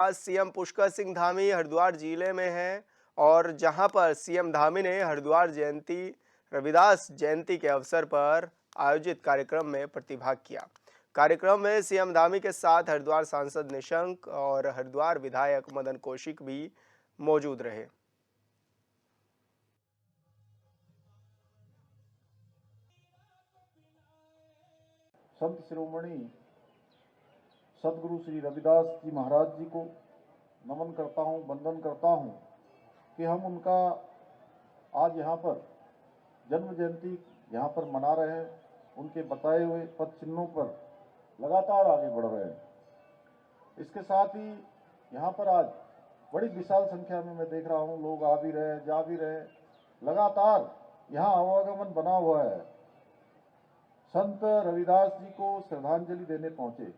आज सीएम पुष्कर सिंह धामी हरिद्वार जिले में हैं और जहां पर सीएम धामी ने हरिद्वार जयंती रविदास जयंती के अवसर पर आयोजित कार्यक्रम में प्रतिभाग किया। कार्यक्रम में सीएम धामी के साथ हरिद्वार सांसद निशंक और हरिद्वार विधायक मदन कौशिक भी मौजूद रहे। संत शिरोमणि सदगुरु श्री रविदास जी महाराज जी को नमन करता हूँ, वंदन करता हूँ कि हम उनका आज यहाँ पर जन्म जयंती यहाँ पर मना रहे हैं। उनके बताए हुए पद चिन्हों पर लगातार आगे बढ़ रहे हैं। इसके साथ ही यहाँ पर आज बड़ी विशाल संख्या में मैं देख रहा हूँ, लोग आ भी रहे हैं, जा भी रहे हैं। लगातार यहाँ आवागमन बना हुआ है। संत रविदास जी को श्रद्धांजलि देने पहुंचे।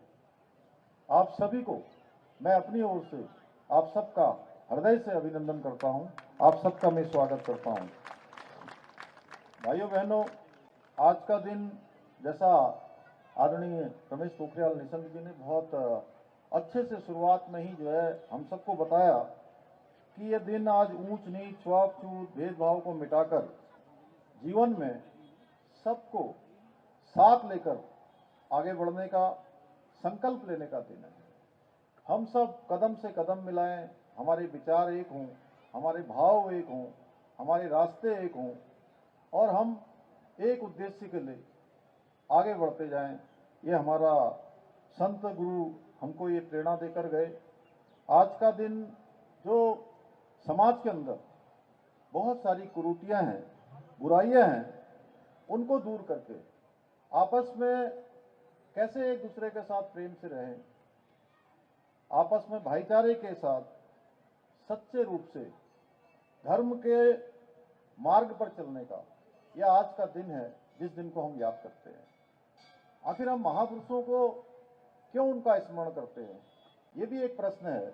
आप सभी को मैं अपनी ओर से आप सबका हृदय से अभिनंदन करता हूं। आप सबका मैं स्वागत करता हूं। भाइयों बहनों, आज का दिन जैसा आदरणीय रमेश पोखरियाल निशंक जी ने बहुत अच्छे से शुरुआत में ही जो है हम सबको बताया कि ये दिन आज ऊंच नीच छुआछूत छूत भेदभाव को मिटाकर जीवन में सबको साथ लेकर आगे बढ़ने का संकल्प लेने का दिन है। हम सब कदम से कदम मिलाएं, हमारे विचार एक हों, हमारे भाव एक हों, हमारे रास्ते एक हों और हम एक उद्देश्य के लिए आगे बढ़ते जाएं। ये हमारा संत गुरु हमको ये प्रेरणा देकर गए। आज का दिन जो समाज के अंदर बहुत सारी कुरीतियां हैं, बुराइयां हैं, उनको दूर करके आपस में कैसे एक दूसरे के साथ प्रेम से रहें, आपस में भाईचारे के साथ सच्चे रूप से धर्म के मार्ग पर चलने का यह आज का दिन है, जिस दिन को हम याद करते हैं। आखिर हम महापुरुषों को क्यों उनका स्मरण करते हैं, ये भी एक प्रश्न है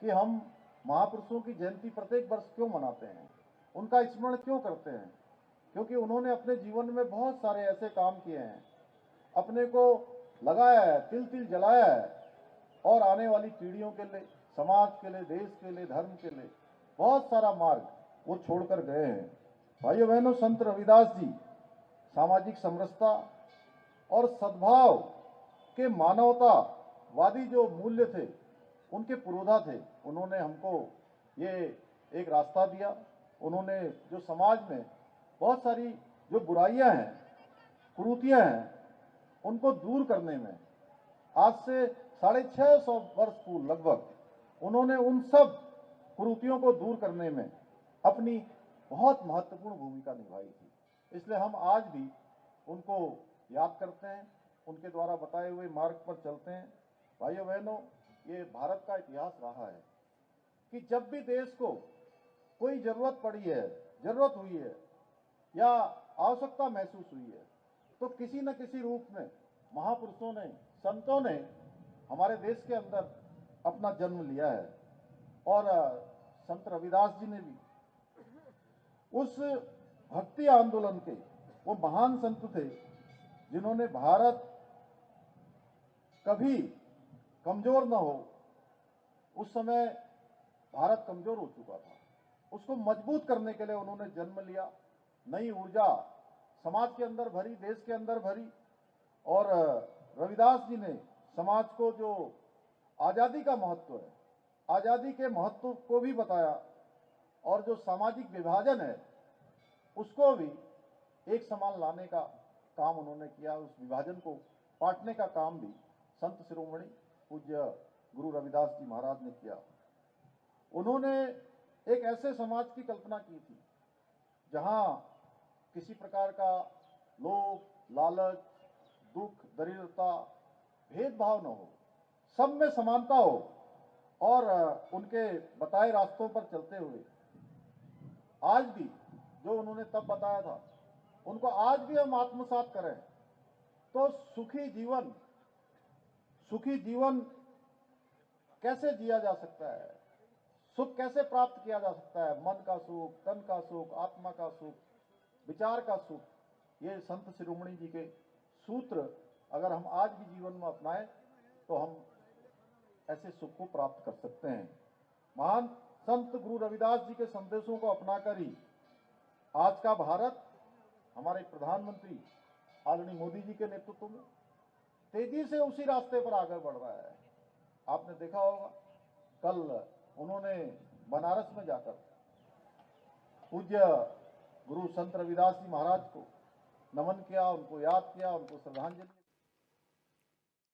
कि हम महापुरुषों की जयंती प्रत्येक वर्ष क्यों मनाते हैं, उनका स्मरण क्यों करते हैं। क्योंकि उन्होंने अपने जीवन में बहुत सारे ऐसे काम किए हैं, अपने को लगाया है, तिल तिल जलाया है और आने वाली पीढ़ियों के लिए, समाज के लिए, देश के लिए, धर्म के लिए बहुत सारा मार्ग वो छोड़कर गए हैं। भाइयों बहनों, संत रविदास जी सामाजिक समरसता और सद्भाव के मानवतावादी जो मूल्य थे उनके पुरोधा थे। उन्होंने हमको ये एक रास्ता दिया। उन्होंने जो समाज में बहुत सारी जो बुराइयां हैं, कुरीतियां हैं, उनको दूर करने में आज से 650 वर्ष पूर्व लगभग उन्होंने उन सब कुरीतियों को दूर करने में अपनी बहुत महत्वपूर्ण भूमिका निभाई थी। इसलिए हम आज भी उनको याद करते हैं, उनके द्वारा बताए हुए मार्ग पर चलते हैं। भाइयों बहनों, ये भारत का इतिहास रहा है कि जब भी देश को कोई जरूरत पड़ी है, जरूरत हुई है या आवश्यकता महसूस हुई है, तो किसी न किसी रूप में महापुरुषों ने, संतों ने हमारे देश के अंदर अपना जन्म लिया है। और संत रविदास जी ने भी उस भक्ति आंदोलन के वो महान संत थे जिन्होंने भारत कभी कमजोर न हो, उस समय भारत कमजोर हो चुका था, उसको मजबूत करने के लिए उन्होंने जन्म लिया। नई ऊर्जा समाज के अंदर भरी, देश के अंदर भरी। और रविदास जी ने समाज को जो आजादी का महत्व है, आजादी के महत्व को भी बताया और जो सामाजिक विभाजन है उसको भी एक समान लाने का काम उन्होंने किया। उस विभाजन को पाटने का काम भी संत शिरोमणि पूज्य गुरु रविदास जी महाराज ने किया। उन्होंने एक ऐसे समाज की कल्पना की थी जहां किसी प्रकार का लोभ, लालच, दुख, दरिद्रता, भेदभाव न हो, सब में समानता हो। और उनके बताए रास्तों पर चलते हुए आज भी जो उन्होंने तब बताया था उनको आज भी हम आत्मसात करें तो सुखी जीवन कैसे जिया जा सकता है, सुख कैसे प्राप्त किया जा सकता है। मन का सुख, तन का सुख, आत्मा का सुख, विचार का सुख, ये संत शिरोमणि जी के सूत्र अगर हम आज भी जीवन में अपनाएं तो हम ऐसे सुख को प्राप्त कर सकते हैं। महान संत गुरु रविदास जी के संदेशों को अपनाकर ही आज का भारत हमारे प्रधानमंत्री आदरणीय मोदी जी के नेतृत्व में तेजी से उसी रास्ते पर आगे बढ़ रहा है। आपने देखा होगा कल उन्होंने बनारस में जाकर पूज्य गुरु संत रविदास जी महाराज को नमन किया, उनको याद किया, उनको श्रद्धांजलि